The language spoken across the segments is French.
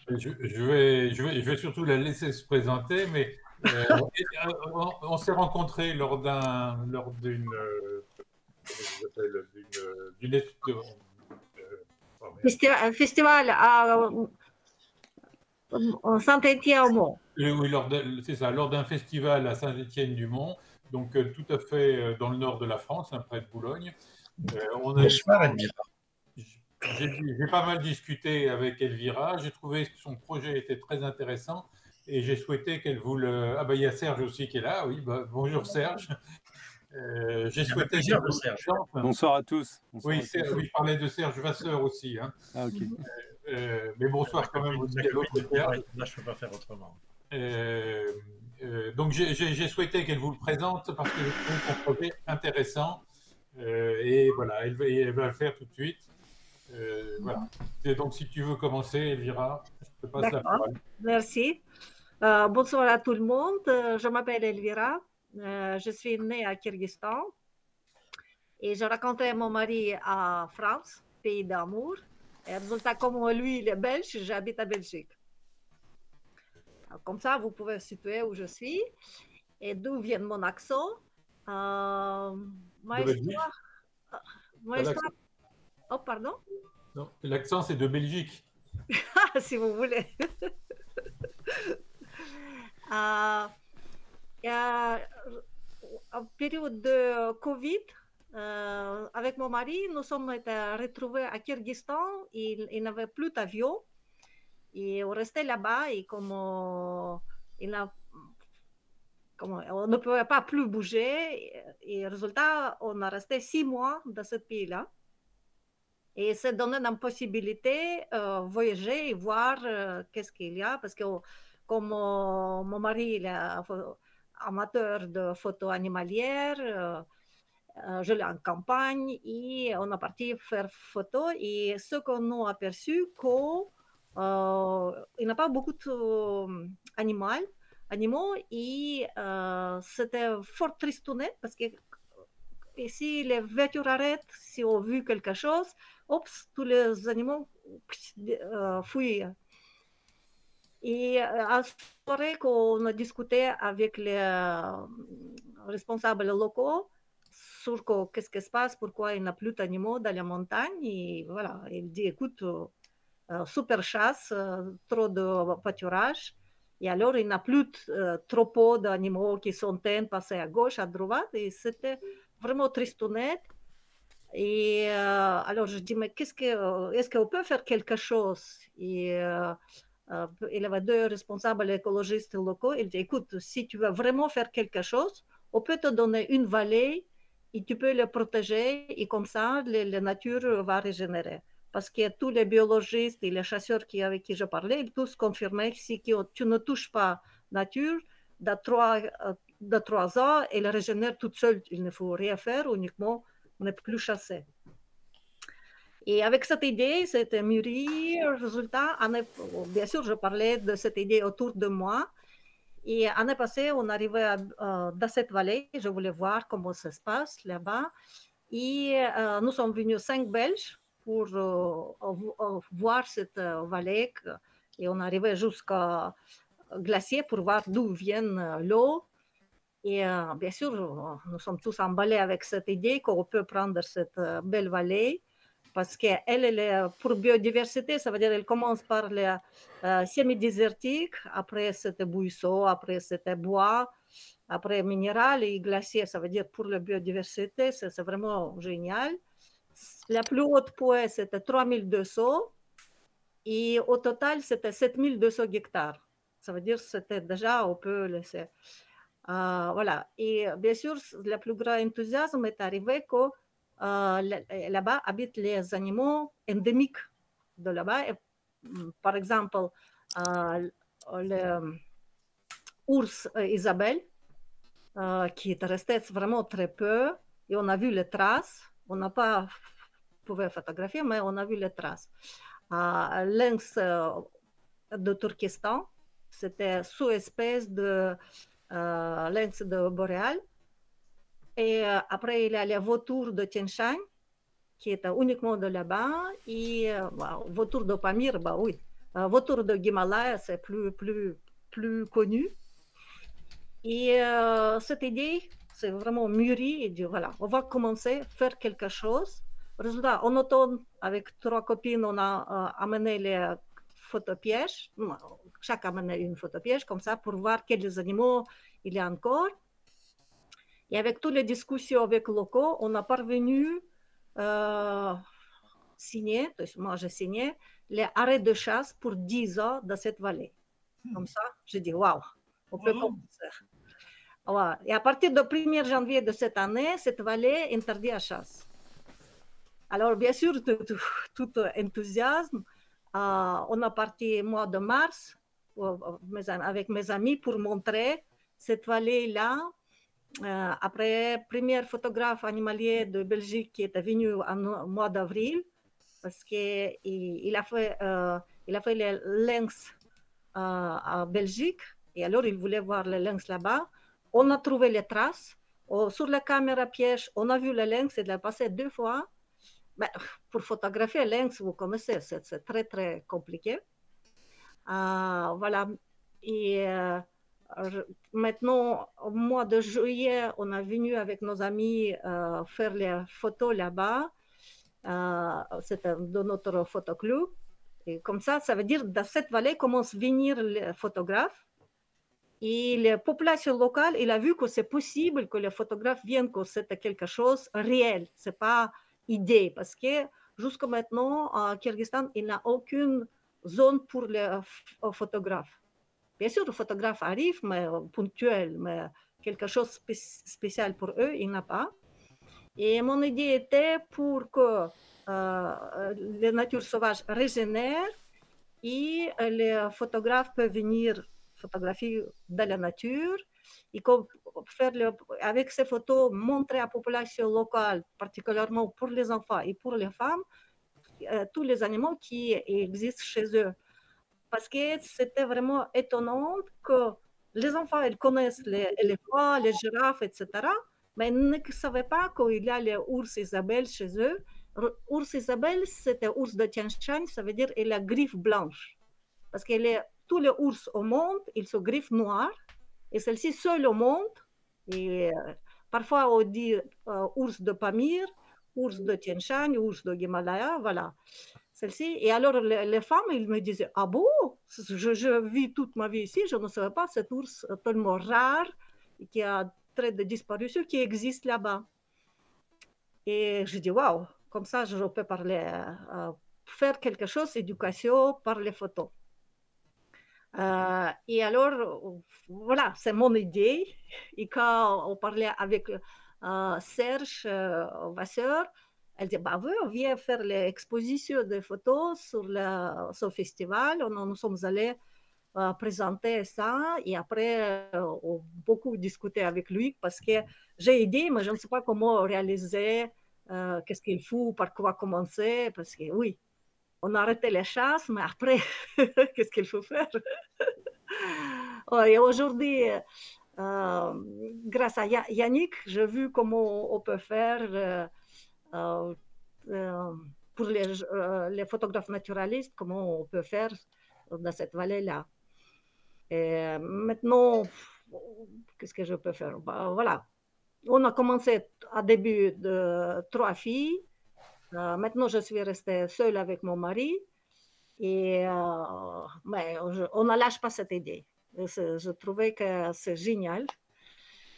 Je vais surtout la laisser se présenter, mais on s'est rencontrés lors d'une, comment ça s'appelle, oh merde. Festival à Saint-Étienne-au-Mont. Oui, c'est ça, lors d'un festival à Saint-Étienne-du-Mont, donc tout à fait dans le nord de la France, hein, près de Boulogne. On a Bonsoir Elvira. J'ai pas mal discuté avec Elvira, j'ai trouvé que son projet était très intéressant et j'ai souhaité qu'elle vous le... Ah ben il y a Serge aussi qui est là, oui, bah, bonjour Serge. J'ai souhaité qu'elle vous le présente. Bonsoir à tous. Bonsoir Oui, à tous. oui, je parlais de Serge Vasseur aussi. Hein. Ah, ok. Mais bonsoir quand même aussi à l'autre Serge. Là, je ne peux pas faire autrement. Donc j'ai souhaité qu'elle vous le présente parce que je trouve son projet intéressant. Et voilà, elle va le faire tout de suite. Voilà. Et donc, si tu veux commencer, Elvira, je te passe la parole. Merci. Bonsoir à tout le monde. Je m'appelle Elvira. Je suis née à Kyrgyzstan. Et j'ai rencontré mon mari à France, pays d'amour. Et résultat, comme lui, il est belge, j'habite à Belgique. Alors, comme ça, vous pouvez situer où je suis et d'où vient mon accent. Ma histoire. Oh, pardon? Non, l'accent, c'est de Belgique. Si vous voulez. En période de Covid, avec mon mari, nous sommes retrouvés à Kyrgyzstan. Il n'avait plus d'avion. Et on restait là-bas et on ne pouvait pas plus bouger. Et résultat, on a resté 6 mois dans ce pays-là. Et ça donnait une possibilité de voyager et voir qu'est-ce qu'il y a. Parce que comme mon mari il est amateur de photos animalières, je l'ai en campagne et on a parti faire photos. Et ce qu'on a aperçu, qu'il n'y a pas beaucoup d'animaux et c'était fort tristounet parce que si les voitures arrêtent, si on a vu quelque chose, tous les animaux fuient. Et à ce soirée qu'on a discuté avec les responsables locaux sur qu'est-ce qui se passe, pourquoi il n'y a plus d'animaux dans la montagne. Et voilà, il dit, écoute, super chasse, trop de pâturage. Et alors, il n'y a plus de troupeaux d'animaux qui sont passés à gauche, à droite. Et c'était vraiment tristounette. Et alors, je dis, mais est-ce qu'on peut faire quelque chose? Et il y avait 2 responsables écologistes locaux. Il dit, écoute, si tu veux vraiment faire quelque chose, on peut te donner une vallée et tu peux le protéger. Et comme ça, la nature va régénérer. Parce que tous les biologistes et les chasseurs avec qui je parlais, ils tous confirmaient que si tu ne touches pas la nature, de 3 ans, elle régénère toute seule. Il ne faut rien faire, uniquement ne plus chasser. Et avec cette idée, c'était mûri. Résultat, bien sûr, je parlais de cette idée autour de moi. Et l'année passée, on arrivait dans cette vallée. Je voulais voir comment ça se passe là-bas. Et nous sommes venus 5 Belges pour voir cette vallée. Et on arrivait jusqu'à glacier pour voir d'où vient l'eau. Et bien sûr, nous sommes tous emballés avec cette idée qu'on peut prendre cette belle vallée parce qu'elle est pour biodiversité, ça veut dire qu'elle commence par les semi-désertiques, après c'était buisson, après c'était bois, après minéral et glacier, ça veut dire pour la biodiversité, c'est vraiment génial. La plus haute point, c'était 3200 et au total, c'était 7200 hectares. Ça veut dire que c'était déjà, on peut laisser. Voilà. Et bien sûr, le plus grand enthousiasme est arrivé que là-bas habitent les animaux endémiques de là-bas. Par exemple, l'ours Isabelle, qui est resté vraiment très peu, et on a vu les traces. On n'a pas pu photographier, mais on a vu les traces. Lynx de Turkestan, c'était sous-espèce de lynx de boréal. Et après, il y a les vautours de Tien Shan, qui est uniquement de là-bas. Et vautours de Pamir, bah oui, Vautour de Himalaya, c'est plus connu. Et cette idée, c'est vraiment mûri et dit voilà, on va commencer à faire quelque chose. Résultat, en automne, avec 3 copines, on a amené les photopièges. Chaque a amené une photopiège comme ça pour voir quels animaux il y a encore. Et avec toutes les discussions avec les locaux, on a parvenu signer, moi j'ai signé, les arrêts de chasse pour 10 ans dans cette vallée. Comme ça, j'ai dit waouh, on peut commencer. Ouais. Et à partir du 1er janvier de cette année, cette vallée est interdite à chasse. Alors, bien sûr, tout enthousiasme. On a parti au mois de mars avec mes amis pour montrer cette vallée-là. Après, premier photographe animalier de Belgique qui était venu au mois d'avril, parce qu'il a fait les lynx en Belgique, et alors il voulait voir les lynx là-bas. On a trouvé les traces. Sur la caméra piège, on a vu le lynx, il a passé 2 fois. Mais pour photographier le lynx, vous connaissez, c'est très, très compliqué. Voilà. Et maintenant, au mois de juillet, on est venu avec nos amis faire les photos là-bas. C'était de notre photoclub. Et comme ça veut dire que dans cette vallée commencent à venir les photographes. Et la population locale, il a vu que c'est possible que les photographes viennent, que c'est quelque chose de réel. Ce n'est pas idée. Parce que jusqu'à maintenant, en Kyrgyzstan, il n'y a aucune zone pour les photographes. Bien sûr, les photographes arrivent, mais ponctuels, mais quelque chose de spécial pour eux, il n'y a pas. Et mon idée était pour que la nature sauvage régénère et les photographes peuvent venir photographier dans la nature et faire avec ces photos montrer à la population locale, particulièrement pour les enfants et pour les femmes, tous les animaux qui existent chez eux. Parce que c'était vraiment étonnant que les enfants ils connaissent les éléphants, les girafes, etc., mais ils ne savaient pas qu'il y a les ours Isabelle chez eux. Ours Isabelle, c'était ours de Tien Shan, ça veut dire il a griffes blanches. Parce que tous les ours au monde, ils sont griffes noires, et celle-ci seule au monde. Et parfois, on dit ours de Pamir, ours de Tien Shan, ours de Himalaya, voilà. Celle-ci. Et alors, les femmes, ils me disaient, ah bon, je vis toute ma vie ici, je ne savais pas cet ours tellement rare, qui a trait de disparition, qui existe là-bas. Et je dis, waouh, comme ça, je peux parler, faire quelque chose, éducation par les photos. Et alors, voilà, c'est mon idée. Et quand on parlait avec Serge Vasseur, elle dit, bah oui, on vient faire l'exposition de photos sur le festival. Nous sommes allés présenter ça et après, on a beaucoup discuté avec lui parce que j'ai idée, mais je ne sais pas comment réaliser, qu'est-ce qu'il faut, par quoi commencer, parce que oui, on a arrêté les chasses, mais après, qu'est-ce qu'il faut faire? Et aujourd'hui, grâce à Yannick, j'ai vu comment on peut faire pour les photographes naturalistes, comment on peut faire dans cette vallée-là. Et maintenant, qu'est-ce que je peux faire? Voilà. On a commencé à début de 3 filles. Maintenant, je suis restée seule avec mon mari. Et mais on ne lâche pas cette idée. Je trouvais que c'est génial.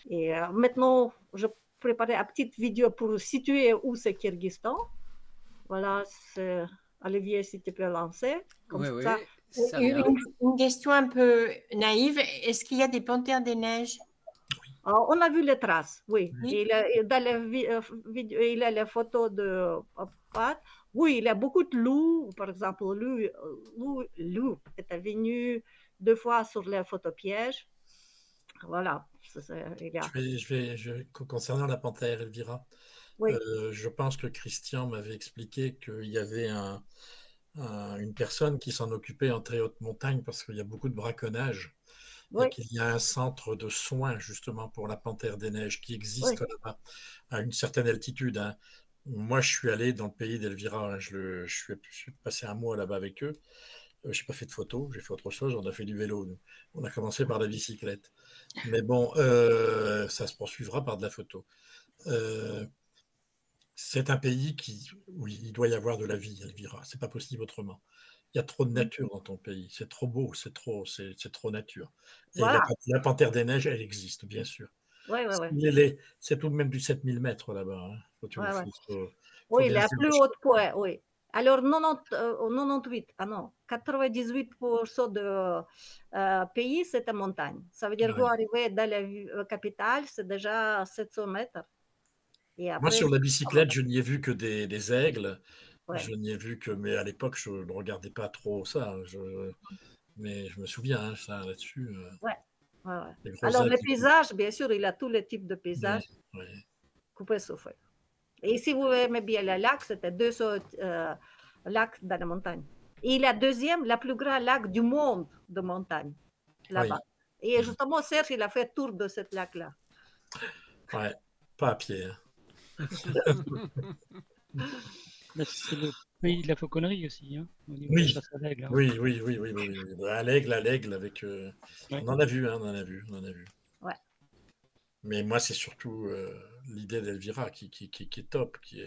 Et maintenant, je préparais une petite vidéo pour situer où c'est Kyrgyzstan. Voilà, Olivier, si tu peux lancer. Comme oui, ça. Une question un peu naïve. Est-ce qu'il y a des panthères des neiges? On a vu les traces, oui. Dans la vidéo, il y a les photos de Pat. Oui, il y a beaucoup de loups. Par exemple, loup est venu 2 fois sur les photopièges. Voilà. Concernant la panthère, Elvira, oui. Je pense que Christian m'avait expliqué qu'il y avait une personne qui s'en occupait en très haute montagne parce qu'il y a beaucoup de braconnage. Oui. Et qu'il y a un centre de soins justement pour la panthère des neiges qui existe là-bas à une certaine altitude. Hein. Moi, je suis allé dans le pays d'Elvira, je suis passé un mois là-bas avec eux. Je n'ai pas fait de photo, j'ai fait autre chose, on a fait du vélo. Nous. On a commencé par la bicyclette. Mais bon, ça se poursuivra par de la photo. C'est un pays où il doit y avoir de la vie, Elvira. C'est pas possible autrement. Il y a trop de nature dans ton pays. C'est trop beau, c'est trop nature. Et Voilà. la panthère des neiges, elle existe, bien sûr. Ouais, ouais, ouais. C'est tout de même du 7000 mètres là-bas. Hein. Oui, la plus haute point, oui. Alors, 98, 98% de pays, c'est en montagne. Ça veut dire que vous arrivez dans la capitale, c'est déjà 700 mètres. Et après, moi, sur la bicyclette, je n'y ai vu que des aigles. Ouais. Je n'y ai vu que, mais à l'époque, je ne regardais pas trop ça. Mais je me souviens, hein, ça là-dessus. Ouais. Alors, les paysages, bien sûr, il y a tous les types de paysages coupés sur feu. Et si vous aimez bien le lac, c'était 200 lacs dans la montagne. Et la deuxième, la plus grande lac du monde de montagne, là-bas. Oui. Et justement, Serge, il a fait tour de ce lac-là. Ouais, pas à pied. Hein. C'est le pays de la fauconnerie aussi, hein, au niveau oui. de la chasse à l'aigle. Hein. Oui. À l'aigle, avec. On en a vu, on en a vu. Ouais. Mais moi, c'est surtout l'idée d'Elvira qui est top, qui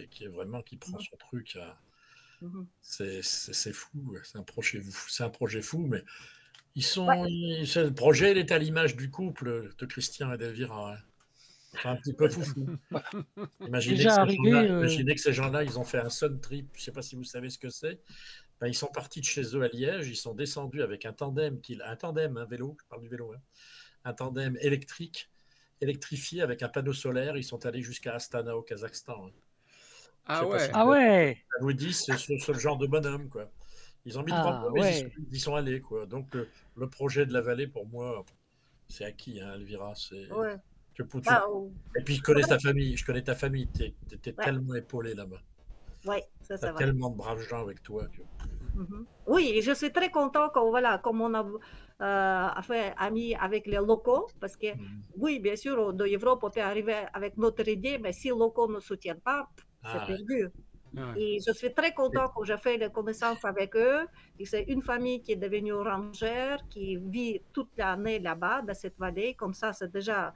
prend son truc. C'est fou, c'est un projet fou, mais le projet, il est à l'image du couple de Christian et d'Elvira. Hein. C'est un petit peu foufou. Imaginez que ces gens-là, ils ont fait un sun trip. Je ne sais pas si vous savez ce que c'est. Ben, ils sont partis de chez eux à Liège. Ils sont descendus avec un tandem, un vélo. Je parle du vélo. Hein, un tandem électrifié avec un panneau solaire. Ils sont allés jusqu'à Astana au Kazakhstan. Hein. Ah ouais. Ça vous dit, c'est ce genre de bonhomme, quoi. Ils ont mis 3 mois, mais ils y sont allés, quoi. Donc le projet de la vallée, pour moi, c'est acquis, hein, Elvira. C'est. Ouais. Et puis je connais ta famille, tu es tellement épaulée là-bas. Oui, ça va. Tellement de braves gens avec toi. Oui, je suis très content comme on a fait ami avec les locaux, parce que oui, bien sûr, de l'Europe, on peut arriver avec notre idée, mais si les locaux ne soutiennent pas, c'est perdu. Et je suis très content que j'ai fait les connaissances avec eux. Et c'est une famille qui est devenue rangère, qui vit toute l'année là-bas, dans cette vallée. Comme ça, c'est déjà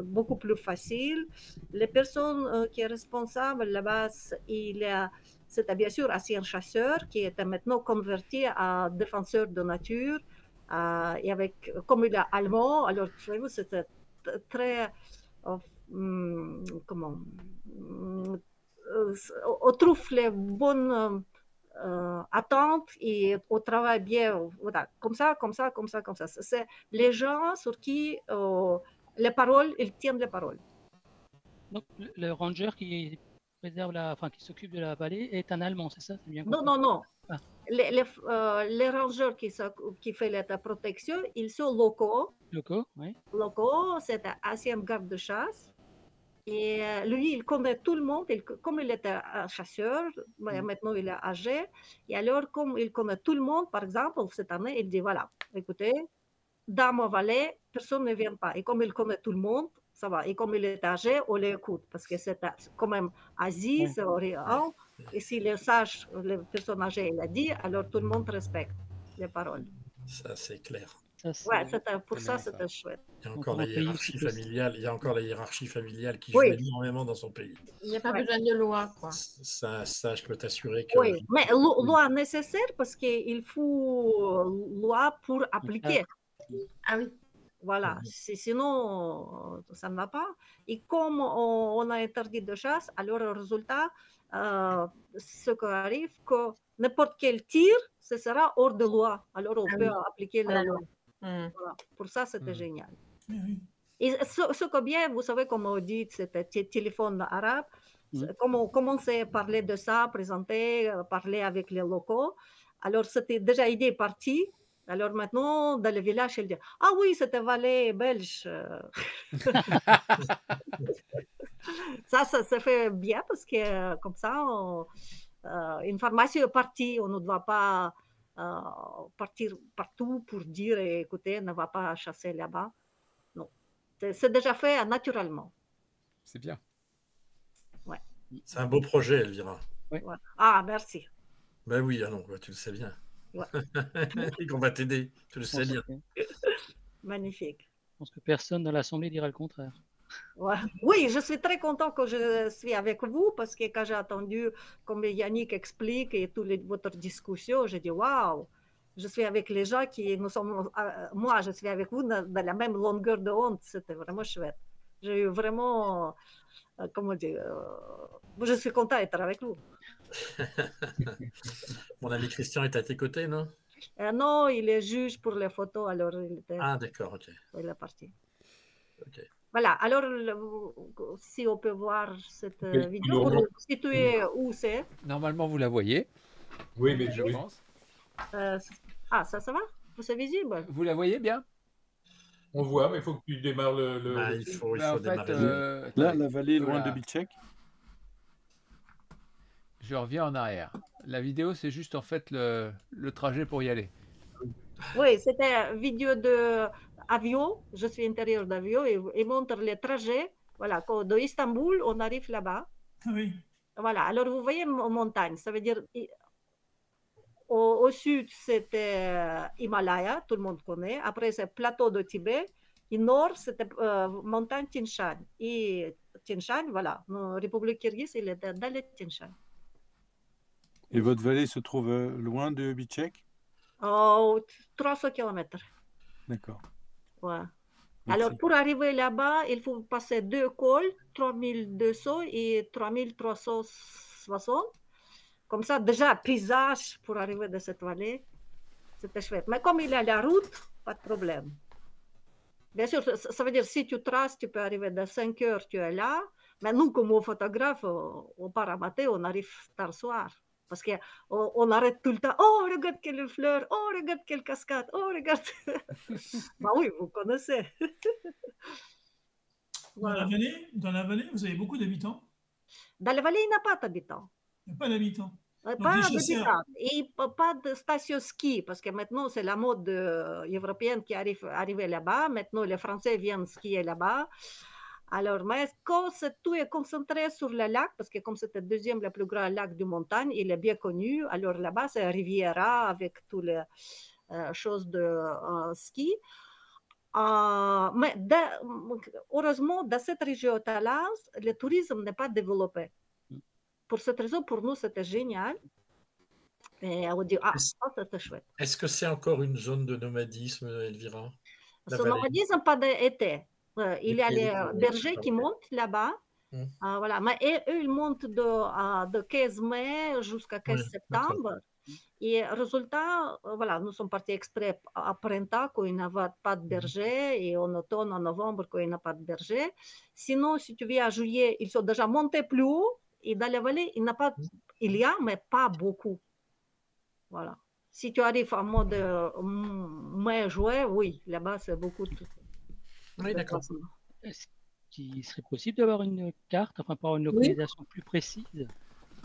beaucoup plus facile. Les personnes qui sont responsables là-bas, c'était bien sûr ancien chasseur qui était maintenant converti à défenseur de nature. Et comme il est allemand, alors c'était très... on trouve les bonnes attentes et on travaille bien. Voilà, comme ça. C'est les gens sur qui les paroles, ils tiennent les paroles. Donc, le ranger qui qui s'occupe de la vallée est un Allemand, c'est ça? Bien non. Ah. Les rangers qui font la protection, ils sont locaux. Locaux, c'est un ancien garde de chasse. Et lui, il connaît tout le monde. Comme il était un chasseur, maintenant il est âgé. Et alors, comme il connaît tout le monde, par exemple, cette année, il dit, voilà, écoutez, dans ma vallée, personne ne vient pas. Et comme il connaît tout le monde, ça va. Et comme il est âgé, on l'écoute. Parce que c'est quand même Aziz, Orient. Et si les sages, les personnes âgées, il a dit, alors tout le monde respecte les paroles. Ça, c'est clair. Pour ça, c'était chouette. Il y a encore la hiérarchie familiale qui joue énormément dans son pays. Il n'y a pas besoin de loi, quoi. Ça, je peux t'assurer que... Oui, mais loi nécessaire parce qu'il faut loi pour appliquer. Ah oui. Voilà, sinon, ça ne va pas. Et comme on a interdit de chasse, alors le résultat, ce qui arrive, que n'importe quel tir, ce sera hors de loi. Alors on peut appliquer la loi. Voilà. Pour ça, c'était génial. Et ce que bien, vous savez, comme on dit, c'était téléphone arabe, comme on commençait à parler de ça, présenter, parler avec les locaux, alors c'était déjà idée partie. Alors maintenant, dans le village, elle dit « Ah oui, c'était vallée belge. » Ça se fait bien parce que comme ça, une formation est partie. On ne doit pas partir partout pour dire « Écoutez, ne va pas chasser là-bas. » Non, c'est déjà fait naturellement. C'est bien. C'est un beau projet, Elvira. Ouais. Ah, merci. Ben oui, tu le sais bien. Et qu'on va t'aider, tu le sais bien. Magnifique. Je pense que personne dans l'Assemblée dira le contraire. Ouais. Oui, je suis très content que je suis avec vous parce que quand j'ai entendu comme Yannick explique et toute votre discussion, j'ai dit waouh, je suis avec les gens qui nous sommes, moi je suis avec vous dans la même longueur de onde, c'était vraiment chouette. J'ai eu vraiment, comment dire, je suis content d'être avec vous. Mon ami Christian est à tes côtés, non? Non, il est juge pour les photos, alors il était. Ah d'accord, ok. Il est parti. Ok. Voilà, alors si on peut voir cette vidéo, pour vous situer où c'est. Normalement, vous la voyez. Oui, mais je pense. Ça va? C'est visible? Vous la voyez bien? On voit, mais il faut que tu démarres le... Il faut en démarrer. fait, Là, la vallée est loin de Bitchek. Je reviens en arrière. La vidéo, c'est juste en fait le trajet pour y aller. Oui, c'était une vidéo d'avion. Je suis intérieur d'avion et il montre les trajets. Voilà, de Istanbul, on arrive là-bas. Oui. Voilà, alors vous voyez montagne, ça veut dire au sud, c'était Himalaya, tout le monde connaît. Après, c'est plateau de Tibet. Au nord, c'était montagne Tian Shan. Et Tian Shan, voilà, la République kirghize, il est dans le Tian Shan. Et votre vallée se trouve loin de Bitchek? 300 km. D'accord. Ouais. Alors, pour arriver là-bas, il faut passer 2 cols, 3200 et 3360. Comme ça, déjà, paysage pour arriver dans cette vallée, c'était chouette. Mais comme il y a la route, pas de problème. Bien sûr, ça veut dire si tu traces, tu peux arriver dans 5 heures, tu es là. Mais nous, comme photographe, au Paramaté, on arrive tard soir. Parce qu'on arrête tout le temps. Oh, regarde quelle fleur. Oh, regarde quelle cascade. Oh, regarde. Bah oui, vous connaissez. Voilà. Dans la vallée, vous avez beaucoup d'habitants? Dans la vallée, il n'y a pas d'habitants. Il n'y a pas d'habitants. Pas d'habitants. Et pas de station ski. Parce que maintenant, c'est la mode européenne qui arrive là-bas. Maintenant, les Français viennent skier là-bas. Alors, mais quand tout est concentré sur le lac, parce que comme c'est le deuxième le plus grand lac de montagne, il est bien connu. Alors là-bas, c'est Riviera avec toutes les choses de ski. Mais heureusement, dans cette région-là, le tourisme n'est pas développé. Pour cette raison, pour nous, c'était génial. Et on dit, c'était chouette. Est-ce que c'est encore une zone de nomadisme, Elvira? Ce nomadisme, pas d'été. Il y a les bergers qui montent là-bas. Voilà. Mais eux, ils montent de 15 mai jusqu'à 15 septembre. Et résultat, voilà, nous sommes partis exprès à printemps quand il n'y avait pas de berger et en automne, en novembre quand il n'y a pas de berger. Sinon, si tu viens à juillet, ils sont déjà montés plus haut et dans la vallée, il y a, mais pas beaucoup. Voilà. Si tu arrives en mode mai-juin, oui, là-bas, c'est beaucoup de... Oui, d'accord. Est-ce qu'il serait possible d'avoir une carte, enfin, pour une localisation plus précise?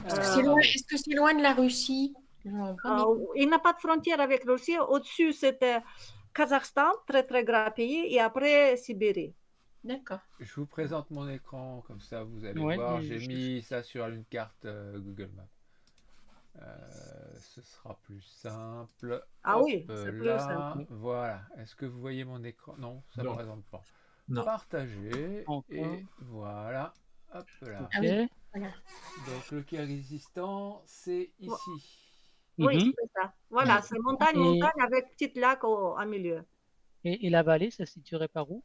Est-ce que c'est loin de la Russie? Il n'a pas de frontière avec la Russie. Au-dessus, c'était Kazakhstan, très très grand pays, et après Sibérie. D'accord. Je vous présente mon écran, comme ça vous allez voir. J'ai mis ça sur une carte Google Maps. Ce sera plus simple. Oui, c'est plus simple. Voilà. Est-ce que vous voyez mon écran? Non, ça ne présente pas. Non. Partager. Et voilà. Hop là. Okay. Voilà. Donc le Kyrgyzstan, c'est ici. Oui, c'est ça. Voilà, c'est montagne avec petit lac au milieu. Et la vallée, ça se situerait par où?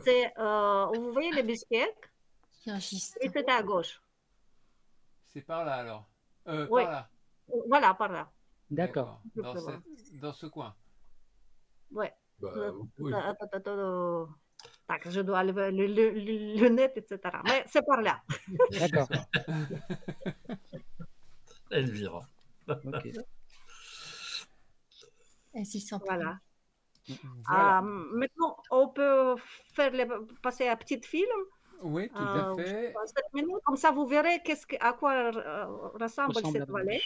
C'est, vous voyez les Bishkek? Et c'est à gauche. C'est par là alors. Oui. Par là. Voilà, par là. D'accord. Dans ce coin. Ouais. Oui. Je dois lever le net, etc. Mais c'est par là. D'accord. Elvira. Okay. Voilà. Maintenant, on peut passer un petit film. Oui, tout à fait. 7 minutes, comme ça, vous verrez à quoi ressemble cette vallée.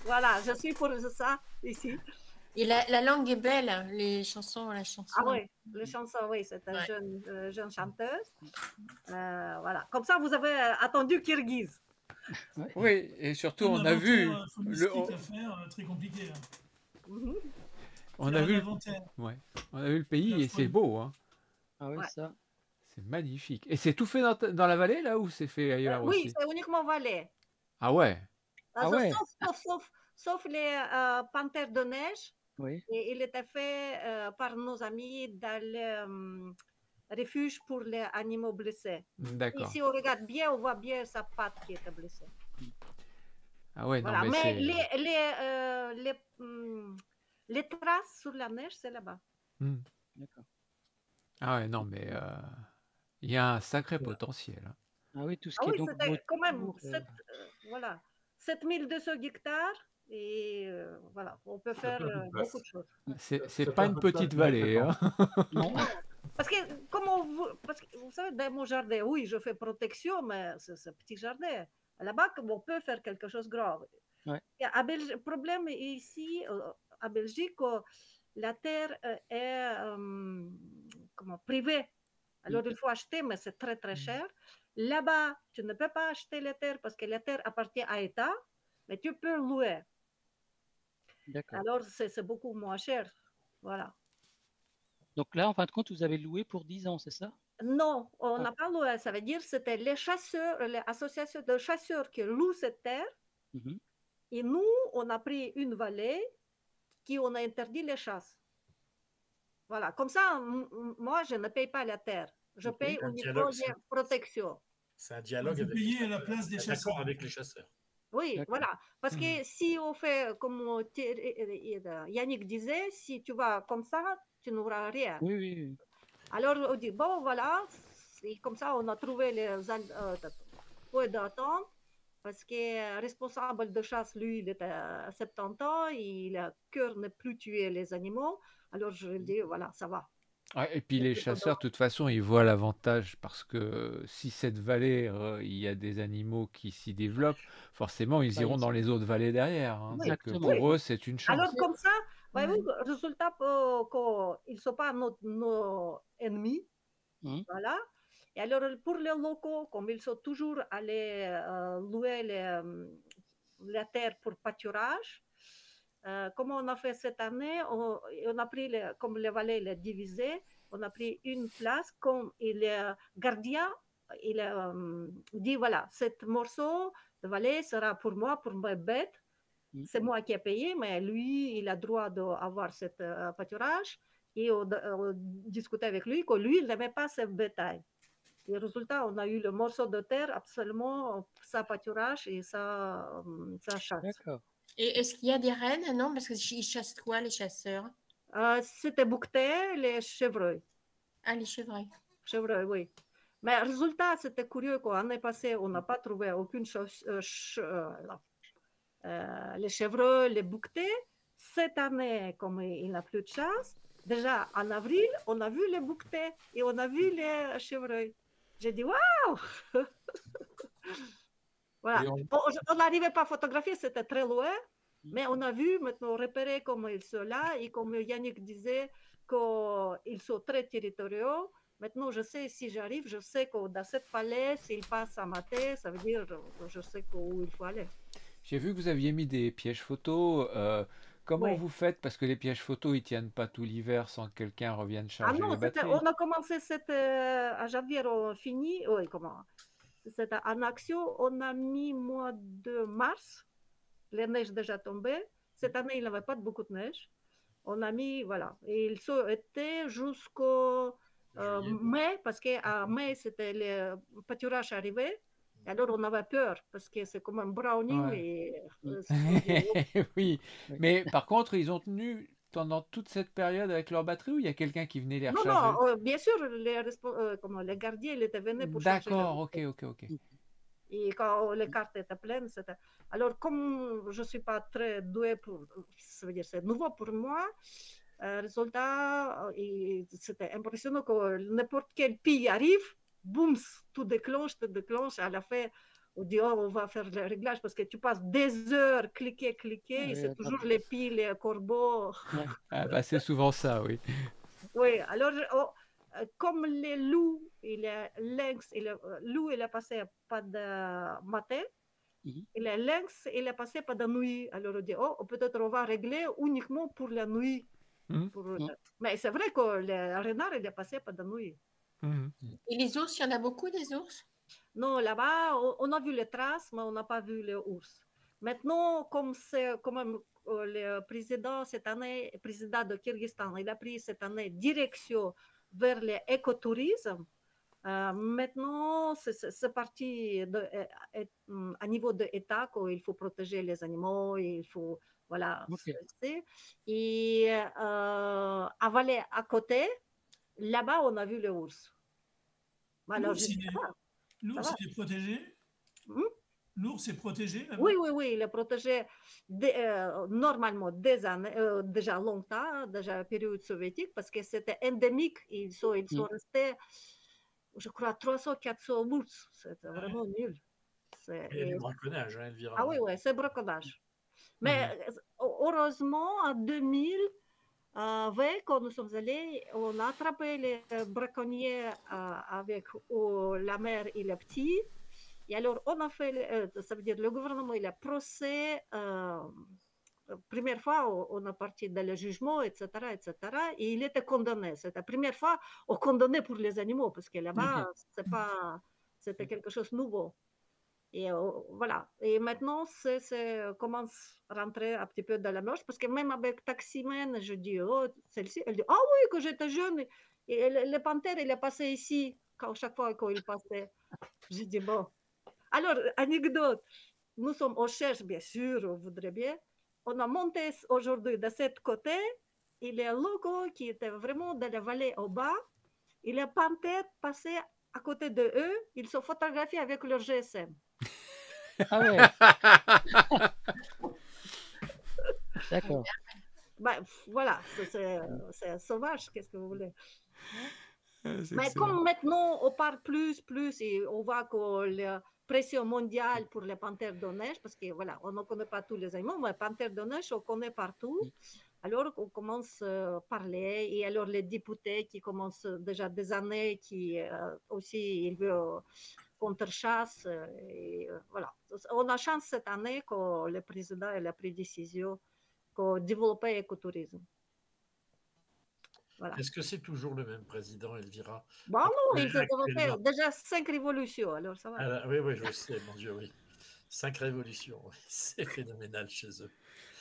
Voilà, je suis pour ça ici. Et la langue est belle, la chanson. Ah oui, les chansons, oui, c'est une jeune chanteuse. Voilà, comme ça, vous avez attendu Kirghiz. Oui, et surtout, on a vu à faire, très compliqué. On a vu le pays et c'est beau. Hein. Ah oui, ça. C'est magnifique. Et c'est tout fait dans la vallée, là, ou c'est fait ailleurs aussi? Oui, c'est uniquement vallée. Ah ouais. Sauf les panthères de neige. Oui. Et il était fait par nos amis dans le refuge pour les animaux blessés. D'accord. Et si on regarde bien, on voit bien sa patte qui était blessée. Ah ouais, voilà. non, mais les traces sur la neige, c'est là-bas. D'accord. Ah ouais, non, mais il y a un sacré potentiel. Hein. Ah oui, tout ce qui est donc quand même voilà, 7200 hectares. Et voilà, on peut faire beaucoup de choses. C'est pas une petite vallée. Hein. Non. Parce que vous savez, dans mon jardin, oui, je fais protection, mais c'est un petit jardin. Là-bas, on peut faire quelque chose de grave. Ouais. Le problème ici, à Belgique, la terre est privée. Alors, il faut acheter, mais c'est très, très cher. Là-bas, tu ne peux pas acheter la terre parce que la terre appartient à l'État, mais tu peux louer. Alors, c'est beaucoup moins cher. Voilà. Donc là, en fin de compte, vous avez loué pour 10 ans, c'est ça? Non, on n'a pas loué. Ça veut dire que c'était les chasseurs, l'association de chasseurs qui louent cette terre. Et nous, on a pris une vallée qui on a interdit les chasses. Voilà. Comme ça, moi, je ne paye pas la terre. Je paye uniquement la protection. C'est un dialogue avec les chasseurs. Oui, voilà. Parce que si on fait, comme Yannick disait, si tu vas comme ça, tu n'auras rien. Oui. Alors, on dit, bon, voilà. Et comme ça, on a trouvé les points d'attente. Parce que le responsable de chasse, lui, il était à 70 ans. Et le cœur ne plus tuer les animaux. Alors, je dis, voilà, ça va. Et puis les chasseurs, de toute façon, ils voient l'avantage parce que si cette vallée, il y a des animaux qui s'y développent, forcément, ils iront dans les autres vallées derrière. Hein. Oui, donc pour eux, c'est une chance. Alors comme ça, résultat, qu'ils ne sont pas nos ennemis. Voilà. Et alors pour les locaux, comme ils sont toujours allés louer la terre pour pâturage, comme on a fait cette année, on a pris, comme les vallées les divisées, on a pris une place, comme le gardien, il dit, voilà, ce morceau de vallée sera pour moi, pour mes bêtes, c'est moi qui ai payé, mais lui, il a droit d'avoir ce pâturage, et on discutait avec lui que lui, il n'aimait pas ce bétail. Et le résultat, on a eu le morceau de terre, absolument, sa pâturage et sa chasse. D'accord. Et est-ce qu'il y a des rennes? Non, parce qu'ils chassent quoi, les chasseurs? C'était bouqueté, les chevreuils. Ah, les chevreuils. Chevreuils, oui. Mais le résultat, c'était curieux. L'année passée, on n'a pas trouvé aucune chose. Les chevreuils, les bouquetés. Cette année, comme il n'y a plus de chasse, déjà en avril, on a vu les bouquetés et on a vu les chevreuils. J'ai dit, waouh! Voilà. On n'arrivait pas à photographier, c'était très loin, mais on a vu maintenant repérer comment ils sont là et comme Yannick disait qu'ils sont très territoriaux. Maintenant, je sais, si j'arrive, je sais que dans cette falaise, s'ils passent à ma tête, ça veut dire je sais où il faut aller. J'ai vu que vous aviez mis des pièges photos. Comment vous faites? Parce que les pièges photos, ils ne tiennent pas tout l'hiver sans que quelqu'un revienne charger les batteries. On a commencé à janvier, on finit. Oui, comment? C'était en action, on a mis mois de mars, les neiges déjà tombées. Cette année, il n'y avait pas beaucoup de neige. On a mis, voilà, et ils sont été jusqu'au mai, parce qu'à mai, c'était le pâturage arrivé. Alors, on avait peur, parce que c'est comme un browning. Ouais. Oui, mais par contre, ils ont tenu pendant toute cette période avec leur batterie ou il y a quelqu'un qui venait les recharger? Non, bien sûr, les gardiens, ils étaient venus pour charger. D'accord, ok. Et quand les cartes étaient pleines, c'était... Alors, comme je ne suis pas très douée pour... Ça veut dire c'est nouveau pour moi. Résultat, c'était impressionnant que n'importe quel pays arrive, boum, tout déclenche. À la fin, On dit, oh, on va faire le réglage parce que tu passes des heures, cliquer, et c'est toujours les pies, les corbeaux. Ah bah, c'est souvent ça, oui. Oui, alors, comme les loups et les lynx, loup, il a passé pas de matin, et le lynx, il a passé pas de nuit. Alors, on dit, oh, peut-être on va régler uniquement pour la nuit. Mais c'est vrai que le renard, il est passé pas de nuit. Et les ours, il y en a beaucoup des ours? Non, là-bas, on a vu les traces, mais on n'a pas vu les ours. Maintenant, comme c'est quand même le président cette année, le président de Kyrgyzstan, il a pris cette année direction vers l'écotourisme. Maintenant, c'est parti à niveau de l'État qu'il faut protéger les animaux, il faut, voilà. Et à Valais, à côté, là-bas, on a vu les ours. Alors, l'ours, il est protégé? L'ours est protégé là-bas? Oui, il est protégé normalement des années, déjà longtemps, déjà période soviétique, parce que c'était endémique. Ils sont restés, je crois, 300-400 ours. C'était vraiment nul. Il y a du braconnage, hein, Elvira. Ah oui, c'est braconnage. Mais heureusement, en 2000, quand nous sommes allés, on a attrapé les braconniers avec la mère et le petit. Et alors, on a fait, ça veut dire le gouvernement, il a procès. Première fois, on a parti dans le jugement, etc., etc. Et il était condamné. C'était la première fois on condamnait pour les animaux, parce que là-bas, c'était quelque chose de nouveau. Et voilà. Et maintenant, ça commence à rentrer un petit peu dans la marche, parce que même avec taximène, je dis, oh, celle-ci, elle dit, ah oui, quand j'étais jeune, et le panthère, il est passé ici, chaque fois qu'il passait. Je dis, bon. Alors, anecdote, nous sommes aux cherche, bien sûr, on voudrait bien. On a monté aujourd'hui de ce côté, et les locaux qui étaient vraiment dans la vallée au bas, et les panthères passaient à côté de eux, ils se photographient avec leur GSM. Ah ouais. D'accord. Ben, voilà, c'est sauvage, qu'est-ce que vous voulez. Mais excellent. comme maintenant on parle plus, et on voit que la pression mondiale pour les panthères de neige, parce que voilà, on ne connaît pas tous les animaux, mais les panthères de neige, on connaît partout. Alors on commence à parler, et alors les députés qui commencent déjà des années, qui aussi ils veulent contre-chasse. Voilà. On a chance cette année que le président a pris décision de développer l'écotourisme. Voilà. Est-ce que c'est toujours le même président, Elvira? Bon, non, il a développé déjà 5 révolutions, alors ça va. Oui, je sais, mon Dieu, oui. 5 révolutions, c'est phénoménal chez eux.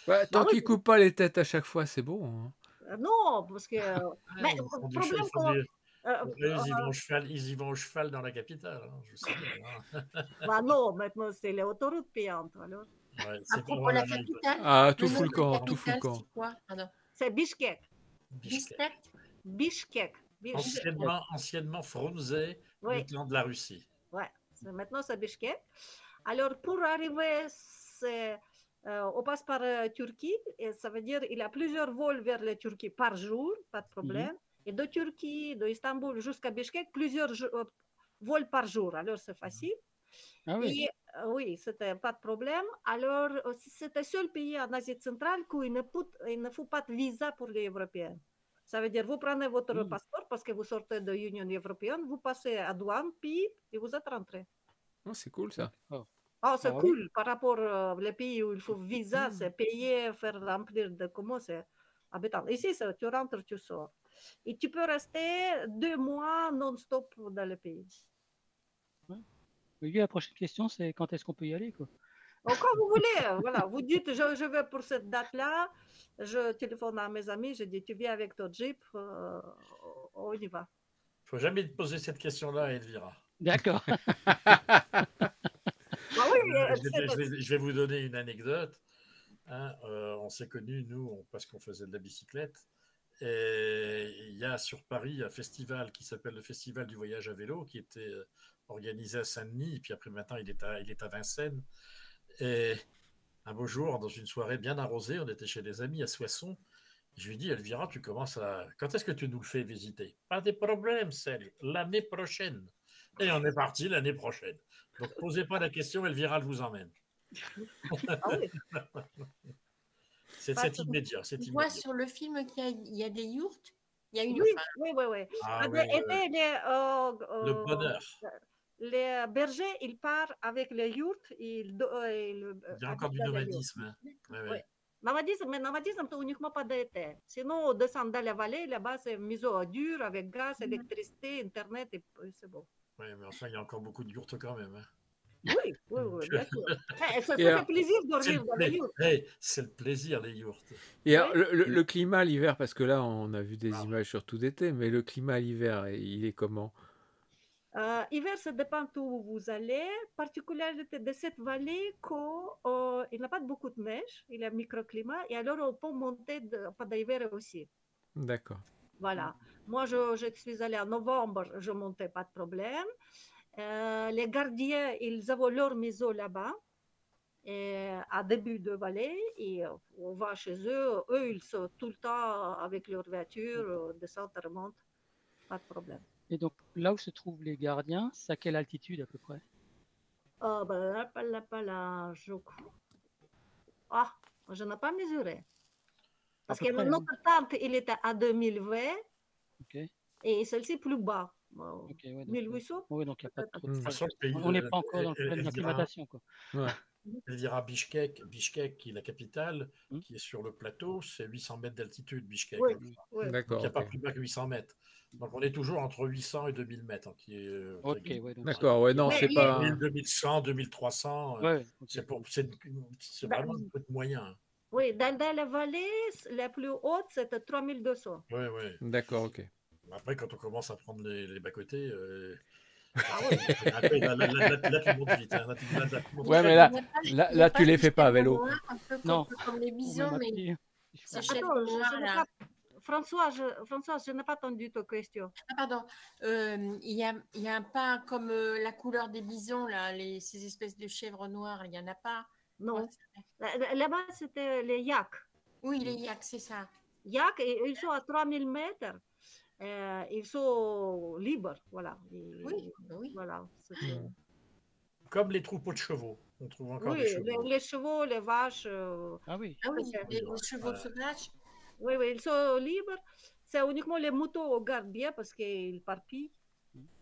Ouais, tant qu'ils ne coupent pas les têtes à chaque fois, c'est bon. Hein. Non, parce que... mais le problème, ils y vont au cheval dans la capitale, hein, je sais bien. Bah non, maintenant c'est les autoroutes payantes. Alors. Ouais, à propos de la capitale, ah, tout fout le camp, tout fout le camp. C'est Bishkek. Bishkek. Anciennement Frunze, du clan de la Russie. Ouais, maintenant c'est Bishkek. Alors pour arriver, on passe par Turquie, et ça veut dire qu'il y a plusieurs vols vers la Turquie par jour, pas de problème. Et de Turquie, de Istanbul jusqu'à Bishkek, plusieurs vols par jour. Alors c'est facile. Ah oui. Et, oui, c'était pas de problème. Alors c'était le seul pays en Asie centrale où il ne faut pas de visa pour les Européens. Ça veut dire vous prenez votre passeport parce que vous sortez de l'Union européenne, vous passez à douane, puis et vous êtes rentré. Oh, c'est cool ça. Oh, c'est cool par rapport aux pays où il faut visa, c'est payer, faire remplir de comment c'est habitant. Ici, tu rentres, tu sors. Et tu peux rester 2 mois non-stop dans le pays. Oui, la prochaine question, c'est quand est-ce qu'on peut y aller, quoi. Quand vous voulez, voilà, vous dites je vais pour cette date-là, je téléphone à mes amis, je dis tu viens avec ton Jeep, on y va. Il ne faut jamais te poser cette question-là, Elvira. D'accord. Je vais vous donner une anecdote. Hein, on s'est connus, nous, parce qu'on faisait de la bicyclette. Et il y a sur Paris un festival qui s'appelle le Festival du voyage à vélo, qui était organisé à Saint-Denis, et puis après maintenant il est à Vincennes. Et un beau jour, dans une soirée bien arrosée, on était chez des amis à Soissons. Je lui dis, Elvira, quand est-ce que tu nous le fais visiter? Pas de problème, Serge, l'année prochaine. Et on est parti l'année prochaine. Donc, posez pas la question, Elvira vous emmène. Ah oui. C'est immédiat. Tu vois sur le film qu'il y a des yourtes. Il y a une. Oui, oui, oui, oui. Ah, oui, le bonheur. Les bergers, ils partent avec les yourtes. Il y a encore du nomadisme. Oui. Nomadisme, mais nomadisme, c'est uniquement pas d'été. Sinon, on descend dans la vallée, là-bas, c'est maison dure avec gaz, électricité, Internet, et c'est bon. Oui, mais enfin, il y a encore beaucoup de yourtes quand même. Oui, bien sûr. Ça fait plaisir de dormir dans les yourtes. C'est le plaisir, les yourtes. Et alors, le climat l'hiver, parce que là, on a vu des images surtout d'été, mais le climat l'hiver, il est comment? Hiver, ça dépend où vous allez. Particularité de cette vallée, il n'y a pas beaucoup de neige, il y a un microclimat, et alors on peut monter pendant l'hiver aussi. D'accord. Voilà. Moi, je suis allée en novembre, je ne montais pas de problème. Les gardiens, ils avaient leur maison là-bas, à début de vallée, et on va chez eux. Eux, ils sont tout le temps avec leur voiture, descendent, remontent, pas de problème. Et donc, là où se trouvent les gardiens, c'est à quelle altitude à peu près? Je n'ai pas mesuré. Parce À peu que près, notre tente, il était à 2020, Ok. et celle-ci plus bas. Ok, ouais, donc, 1800. Oui, donc il n'y a pas de trop de... De toute façon, le pays On n'est pas encore dans le problème d'acclimatation, quoi. Ouais. Elvira, Bishkek, qui est la capitale, qui est sur le plateau, c'est 800 mètres d'altitude, Bishkek. Oui, D'accord. Il n'y a pas plus bas que 800 mètres. Donc on est toujours entre 800 et 2000 mètres. D'accord, ouais, non, c'est pas... 2100, 2300, c'est vraiment un peu de moyen. Oui, dans la vallée, la plus haute, c'était 3200. Oui. D'accord, ok. Après, quand on commence à prendre les bas-côtés... Là, tu montes vite. Ouais, mais là tu les fais pas à vélo. Non. Comme les bisons, mais... François, je n'ai pas entendu ta question. Pardon. Il y a pas comme la couleur des bisons, là, ces espèces de chèvres noires, il n'y en a pas. Non. Là-bas, c'était les yaks. Oui, les yaks, c'est ça. Yaks, ils sont à 3000 mètres. Ils sont libres, voilà. Oui. Voilà. Comme les troupeaux de chevaux. On trouve encore des chevaux. Les chevaux, les vaches. Ah oui. Les chevaux sauvages. Oui, ils sont libres. C'est uniquement les moutons au gardent bien parce qu'ils parpillent.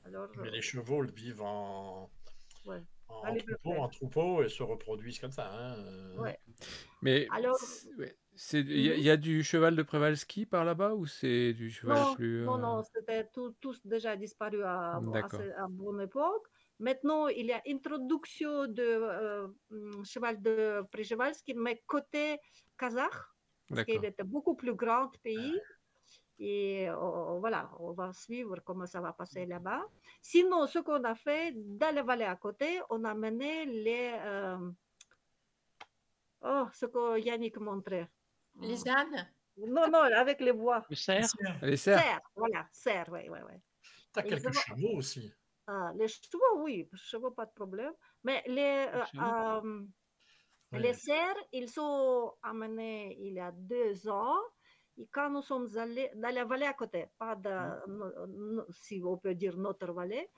Alors, mais les chevaux vivent en troupeau et se reproduisent comme ça. Mais il y a du cheval de Przewalski par là-bas ou c'est du cheval plus... Non, c'était tous déjà disparu à bonne époque. Maintenant, il y a introduction de cheval de Przewalski, mais côté kazakh, parce qu'il était beaucoup plus grand pays. Et voilà, on va suivre comment ça va passer là-bas. Sinon, ce qu'on a fait, dans la vallée à côté, on a mené ce que Yannick montrait. Les ânes? Non, avec les bois. Les cerfs? Les cerfs. Voilà, cerfs, oui. Tu as quelques chevaux aussi. Les chevaux, oui, les chevaux, pas de problème. Mais les cerfs, ils sont amenés il y a 2 ans. Et quand nous sommes allés dans la vallée à côté, pas si on peut dire notre vallée,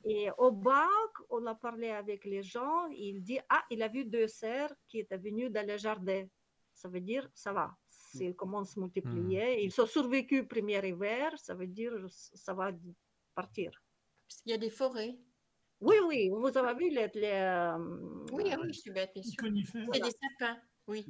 et au bac, on a parlé avec les gens, il dit, il a vu 2 cerfs qui étaient venus dans le jardin. Ça veut dire, ça va, s'ils commencent à se multiplier, ils ont survécu le premier hiver, ça veut dire, ça va partir. Parce qu'il y a des forêts. Oui, vous avez vu les oui, je suis bête, bien sûr. C'est des sapins. Oui.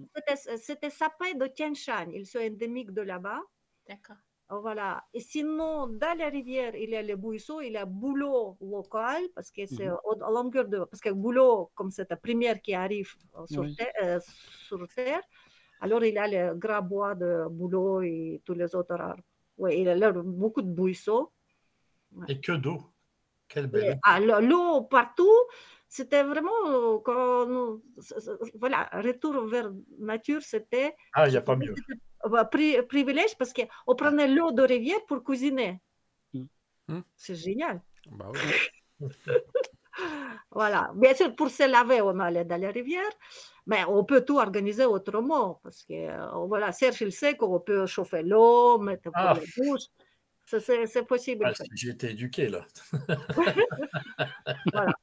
C'était sapin de Tian Shan. Ils sont endémiques de là-bas. D'accord. Voilà. Et sinon, dans la rivière, il y a les buisons, il y a boulot local, parce que c'est à longueur de... Parce que boulot, comme c'est la première qui arrive sur terre, alors il y a le gras bois de boulot et tous les autres arbres. Oui, il y a beaucoup de buissons. Et que d'eau. Quelle belle eau. L'eau partout. C'était vraiment, voilà, retour vers nature, c'était... il n'y a pas mieux. Privilège parce qu'on prenait l'eau de rivière pour cuisiner. C'est génial. Bah oui. Voilà. Bien sûr, pour se laver, on allait dans la rivière, mais on peut tout organiser autrement parce que, voilà, Serge, il sait qu'on peut chauffer l'eau, mettre pour les douches. C'est possible. Ah, j'ai été éduqué, là. Voilà.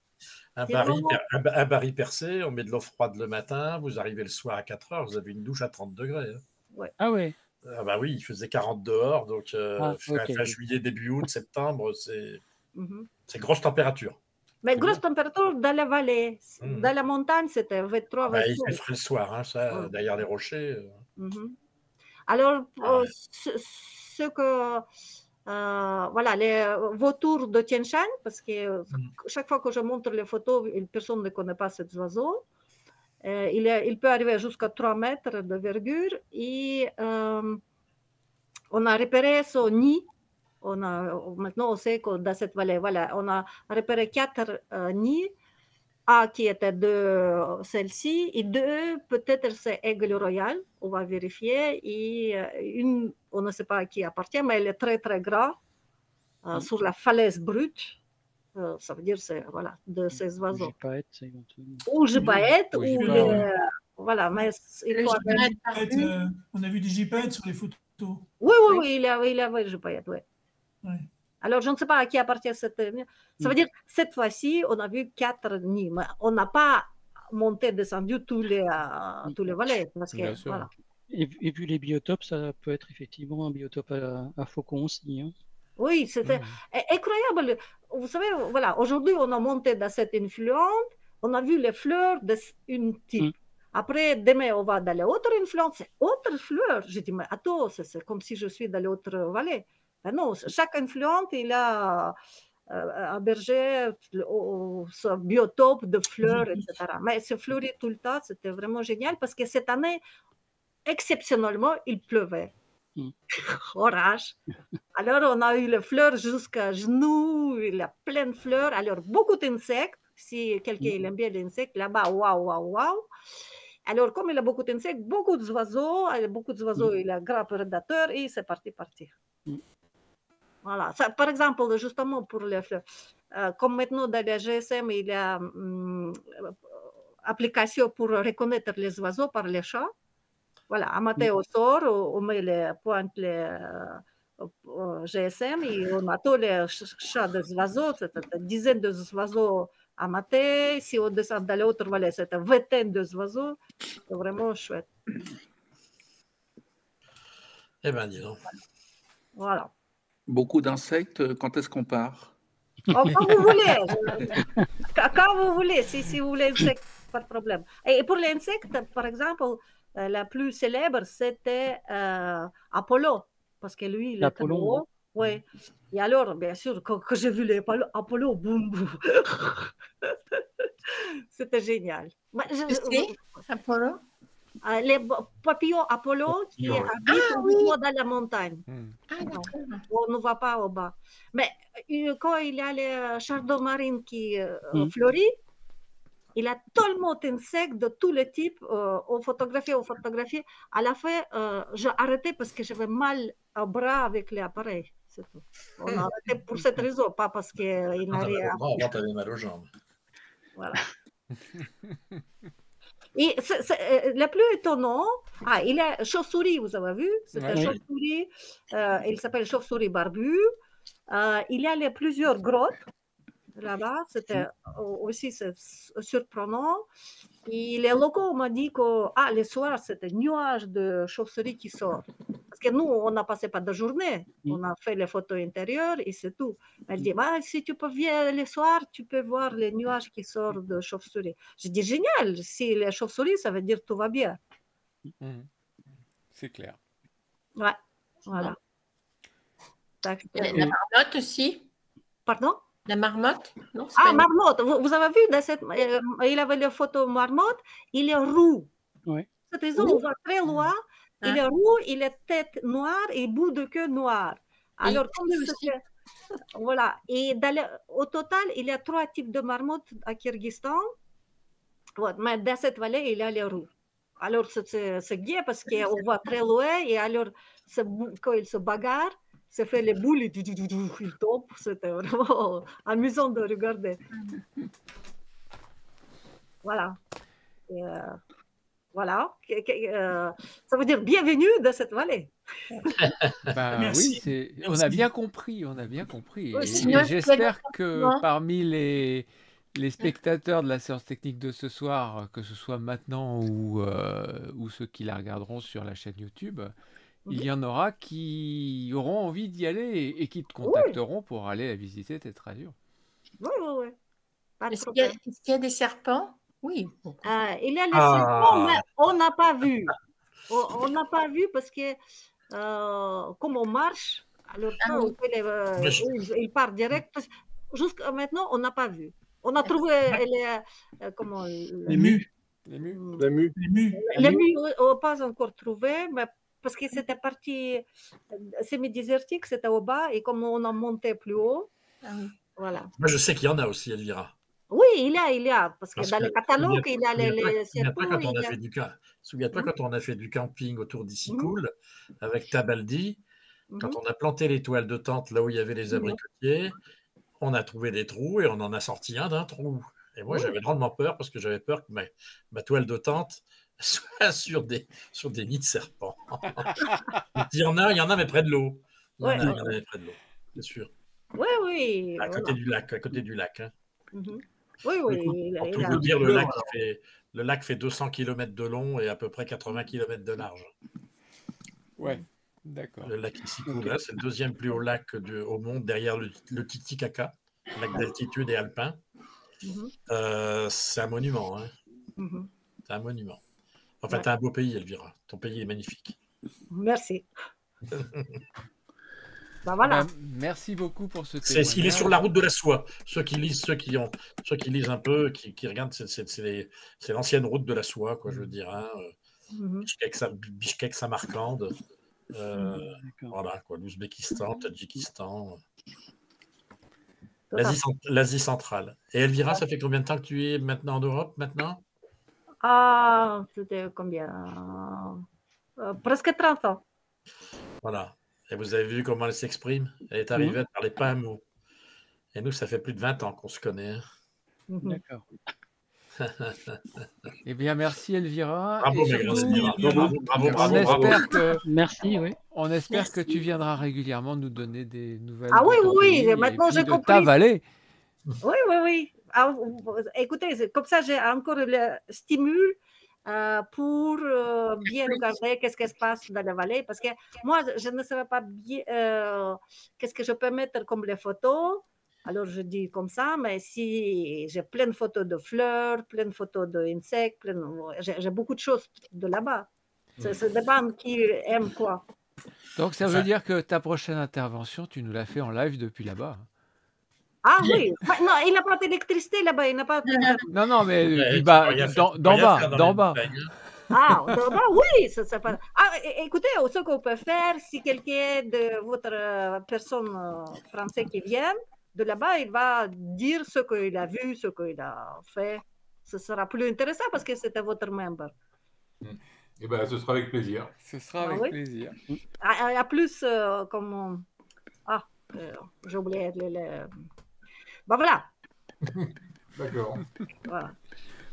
Un baril percé, on met de l'eau froide le matin, vous arrivez le soir à 4 heures, vous avez une douche à 30 degrés. Hein. Ouais. Ah ouais. Ah bah oui, il faisait 40 dehors, donc fin juillet, début août, septembre, c'est grosse température. Mais grosse température dans la vallée. Dans la montagne, c'était 23, 24. Il fait le soir, hein, ça, derrière les rochers. Alors, ce que... voilà, les vautours de Tien Shan, parce que chaque fois que je montre les photos, personne ne connaît pas cet oiseau. Il peut arriver jusqu'à 3 mètres de verdure et on a repéré son nid. Maintenant, on sait que dans cette vallée, voilà, on a repéré 4 nids. Un qui était de celle-ci et 2, peut-être c'est Aigle Royal, on va vérifier. Et une, on ne sait pas à qui appartient, mais elle est très très grande sur la falaise brute. Ça veut dire c'est voilà de ces oiseaux. Ou gypaète, ou voilà. Mais il faut on a vu des gypaètes sur les photos. Oui, il avait le gypaète, oui. Ouais. Alors, je ne sais pas à qui appartient cette... Ça veut dire, cette fois-ci, on a vu 4 nids. Mais on n'a pas monté, descendu tous les vallées. Parce que, voilà. Et vu les biotopes, ça peut être effectivement un biotope à faucon aussi. Hein. Oui, c'était incroyable. Vous savez, voilà, aujourd'hui, on a monté dans cette influente, on a vu les fleurs d'une type. Après, demain, on va dans l'autre influente, c'est autre fleur. Je dis, mais attends, c'est comme si je suis dans l'autre vallée. Ben non, chaque influente, il a hébergé ce biotope de fleurs, etc. Mais c'est fleuri tout le temps, c'était vraiment génial parce que cette année, exceptionnellement, il pleuvait. Orage. Alors, on a eu les fleurs jusqu'à genoux, il y a plein de fleurs. Alors, beaucoup d'insectes. Si quelqu'un aime bien les insectes, là-bas, waouh. Alors, comme il a beaucoup d'insectes, beaucoup d'oiseaux, il a grand prédateur et c'est parti. Voilà. Ça, par exemple, justement pour les fleurs, comme maintenant dans les GSM, il y a application pour reconnaître les oiseaux par les chats. Voilà, à matin au sort, on met les pointes, les GSM et on a tous les chats des oiseaux, c'est une dizaine d'oiseaux à matin. Si on descend dans l'autre vallée, c'est une vingtaine d'oiseaux. C'est vraiment chouette. Eh bien, dis donc. Voilà. Beaucoup d'insectes, quand est-ce qu'on part? Quand vous voulez. Quand vous voulez, si vous voulez insectes, pas de problème. Et pour les insectes, par exemple, la plus célèbre, c'était Apollo, parce que lui, il est très haut. Oui. Et alors, bien sûr, quand j'ai vu les Apollo, boum. C'était génial. Apollo? Les papillons Apollo qui habitent dans la montagne. On ne voit pas au bas. Mais quand il y a les chardons marins qui fleurissent, il y a tellement d'insectes de tous les types. On photographie. À la fin, j'ai arrêté parce que j'avais mal au bras avec l'appareil. C'est tout. On a arrêté pour cette raison, pas parce qu'il n'a rien. Avant, tu avais mal aux jambes. Voilà. Et le plus étonnant, il y a chauve-souris, vous avez vu? C'est un chauve-souris, il s'appelle chauve-souris barbu. Il y a plusieurs grottes là-bas, c'était aussi surprenant. Et les locaux m'ont dit que les soirs, c'était un nuage de chauve-souris qui sort. Parce que nous, on n'a passé pas de journée, on a fait les photos intérieures et c'est tout. Elle dit, si tu peux venir les soirs, tu peux voir les nuages qui sortent de chauve-souris. J'ai dit, génial, si les chauves-souris, ça veut dire tout va bien. C'est clair. Ouais, voilà. La marmotte aussi. Pardon? La marmotte? Non, marmotte. Vous avez vu, il avait les photos marmotte, il est roux. Oui. Cette raison, on voit très loin. Il est roux, il est tête noire et bout de queue noire. Alors, voilà. Et au total, il y a 3 types de marmottes à Kyrgyzstan. Mais dans cette vallée, il y a les roux. Alors, c'est gai parce qu'on voit très loin. Et alors, quand ils se bagarrent, ça fait les boules, ils tombent. C'était vraiment amusant de regarder. Voilà. Voilà. Ça veut dire bienvenue dans cette vallée. Ben Merci. oui, on a Merci. bien compris, on a bien compris. Ouais, Et sinon, j'espère que non. parmi les spectateurs de la séance technique de ce soir, que ce soit maintenant ou ceux qui la regarderont sur la chaîne YouTube, il y en aura qui auront envie d'y aller et qui te Oui, contacteront pour aller la visiter, Tétrazur. oui, oui, oui. Pas de Est-ce qu'il y a, problème. est-ce qu'il y a des serpents? Oui. Il y a les serpents, mais Ah, on n'a pas vu. On n'a pas vu parce que comme on marche, alors Ah ça, oui. on fait mais je- il part direct. Jusqu'à maintenant, on n'a pas vu. On a trouvé comment, Les mus. Les mus. La mue. Les mus. les murs, on n'a pas encore trouvé, mais parce que c'était parti semi-désertique, c'était au bas, et comme on a monté plus haut, Ah oui. voilà. moi, je sais qu'il y en a aussi, Elvira. Oui, il y a, parce que Parce dans que les catalogues, il y a les souviens-toi serpents. quand on il a y a- fait souviens-toi quand on a fait du camping autour d'Issy Mhm, Cool avec Tabaldi, quand mhm. on a planté les toiles de tente là où il y avait les Oui, abricotiers, on a trouvé des trous et on en a sorti un d'un trou. Et moi, oui. j'avais drôlement peur parce que j'avais peur que ma toile de tente soit sur des nids de serpents. Il y en a, mais près de l'eau. Il y en Ouais, a, il y en a, mais près de l'eau, c'est sûr. oui, oui, À côté voilà. du lac, à côté du lac. Hein. Mhm. Oui, oui, Écoute, Pour il tout a. vous dire, le lac fait 200 km de long et à peu près 80 km de large. Ouais, d'accord. Le lac Issy-Coul, Ok. hein, c'est le deuxième plus haut lac au monde derrière le Titicaca, lac d'altitude et alpin. Mhm, C'est un monument. Hein. mhm. C'est un monument. Enfin, Ouais. tu as un beau pays, Elvira. Ton pays est magnifique. Merci. Ben voilà. Ben, merci beaucoup pour ce Il est sur témoignage. la route de la soie. Ceux qui lisent un peu, qui regardent, c'est l'ancienne route de la soie, quoi, je veux dire. Hein. Mhm. Bishkek, Samarcande, D'accord. voilà, quoi, l'Ouzbékistan, Tadjikistan, Tout à fait. l'Asie centrale. Et Elvira, ça fait combien de temps que tu es maintenant en Europe, maintenant? Ah, c'était combien? Presque 30 ans. Voilà. Et vous avez vu comment elle s'exprime? Elle est arrivée, elle ne parlait pas un mot. Et nous, ça fait plus de 20 ans qu'on se connaît. Hein. Mhm. D'accord. Eh bien, merci Elvira. Bravo, Et mes grands surtout, Elvira. Bravo, on bravo. espère que, Merci, oui. on espère que Merci. tu viendras régulièrement nous donner des nouvelles Ah oui, de ton oui, pays et maintenant puis j'ai de ta compris. vallée. Oui, oui, oui. Ah, écoutez, comme ça, j'ai encore le stimule pour bien regarder qu'est-ce qui se passe dans la vallée. Parce que moi, je ne savais pas bien qu'est-ce que je peux mettre comme les photos. Alors, je dis comme ça, mais si j'ai plein de photos de fleurs, plein de photos d'insectes, j'ai beaucoup de choses de là-bas. Ça dépend qui aime quoi. Donc, ça veut dire que ta prochaine intervention, tu nous l'as fait en live depuis là-bas. Ah oui, mais non, il n'a pas d'électricité là-bas, il n'a pas. Non, non, mais Ouais, du tu bas, peux rien faire- d'en tu peux d'en rien bas, faire dans d'en les bas. montagnes, hein. Ah, oui, ça pas. Ah, écoutez, ce qu'on peut faire, si quelqu'un de votre personne française qui vient de là-bas, il va dire ce qu'il a vu, ce qu'il a fait. Ce sera plus intéressant parce que c'était votre membre. Eh ben, ce sera avec plaisir. Ce sera Ah avec oui? plaisir. À plus, comme. Ah, j'ai oublié Ben voilà. D'accord. Voilà.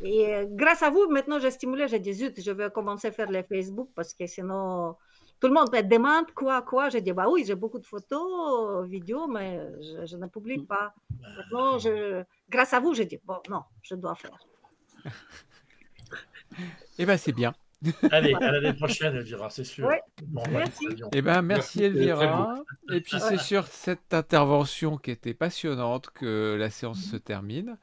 Et grâce à vous, maintenant, j'ai stimulé, j'ai dit, zut, je vais commencer à faire les Facebook parce que sinon, tout le monde me demande quoi. J'ai dit, bah oui, j'ai beaucoup de photos, vidéos, mais je ne publie pas. Maintenant, grâce à vous, j'ai dit, bon, non, je dois faire. Eh bien, c'est bien. Allez, à l'année prochaine, Elvira, c'est sûr. Oui, Bon, merci. Eh bien, merci Merci, c'est très Elvira. Et puis, c'est sur cette intervention qui était passionnante que la séance se termine.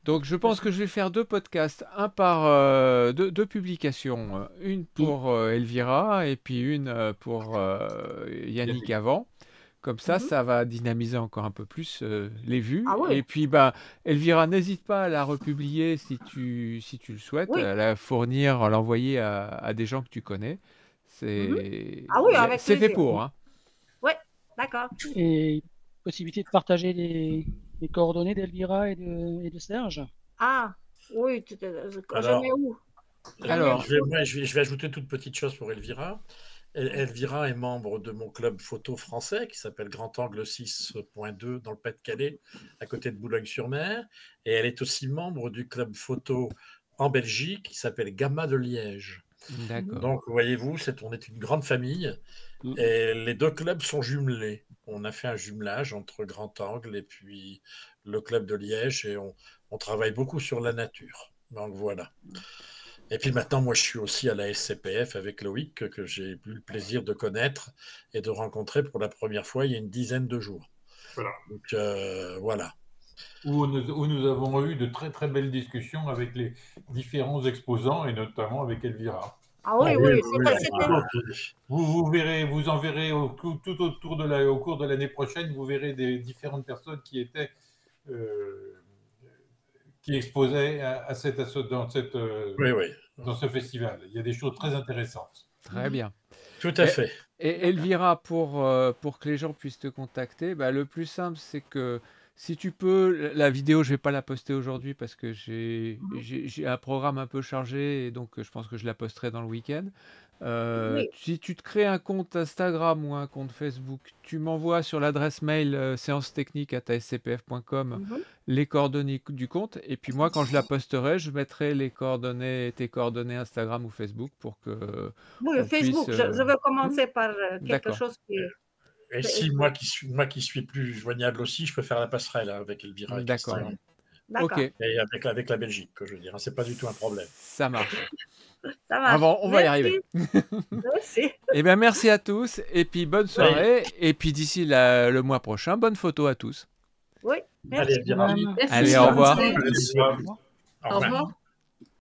Donc, je pense que je vais faire 2 podcasts, un par deux publications, une pour Elvira et puis une pour Yannick avant. Comme ça, ça va dynamiser encore un peu plus les vues. Ah oui. Et puis, bah, Elvira, n'hésite pas à la republier si tu le souhaites, Oui. à la fournir, à l'envoyer à des gens que tu connais. Ah oui, avec c'est fait plaisir. pour. Hein. Oui, d'accord. Et possibilité de partager les coordonnées d'Elvira et de Serge. Ah, oui, Alors, je mets où? Alors, je vais ajouter une toute petite chose pour Elvira. Elvira est membre de mon club photo français qui s'appelle Grand Angle 6.2 dans le Pas-de-Calais, à côté de Boulogne-sur-Mer. Et elle est aussi membre du club photo en Belgique qui s'appelle Gamma de Liège. D'accord. Donc, voyez-vous, on est une grande famille et les deux clubs sont jumelés. On a fait un jumelage entre Grand Angle et puis le club de Liège et on travaille beaucoup sur la nature. Donc, voilà. Et puis maintenant, moi, je suis aussi à la SCPF avec Loïc, que j'ai eu le plaisir de connaître et de rencontrer pour la première fois il y a une dizaine de jours. Voilà. Donc, voilà. Où nous avons eu de très très belles discussions avec les différents exposants et notamment avec Elvira. Ah oui, Vous verrez, vous en verrez tout autour au cours de l'année prochaine, vous verrez des différentes personnes qui étaient qui exposaient dans ce festival. Il y a des choses très intéressantes. Très bien. Tout à fait. Et Elvira, pour que les gens puissent te contacter, le plus simple, c'est que si tu peux, la vidéo, je ne vais pas la poster aujourd'hui parce que j'ai un programme un peu chargé et donc je pense que je la posterai dans le week-end. Si tu te crées un compte Instagram ou un compte Facebook, tu m'envoies sur l'adresse mail séancetechnique@scpf.com les coordonnées du compte et puis moi, quand je la posterai, je mettrai tes coordonnées Instagram ou Facebook pour que oui, Facebook, je vais commencer par quelque chose qui... Et si moi qui suis plus joignable aussi, je peux faire la passerelle avec Elvira. D'accord. Ok. Et avec la Belgique, que je veux dire. C'est pas du tout un problème. Ça marche. Ça marche. On va y arriver. Merci. Eh bien, merci à tous. Et puis, bonne soirée. Oui. Et puis, d'ici le mois prochain, bonne photo à tous. Oui. Merci. Allez, Elvira. Allez, au revoir. Au revoir.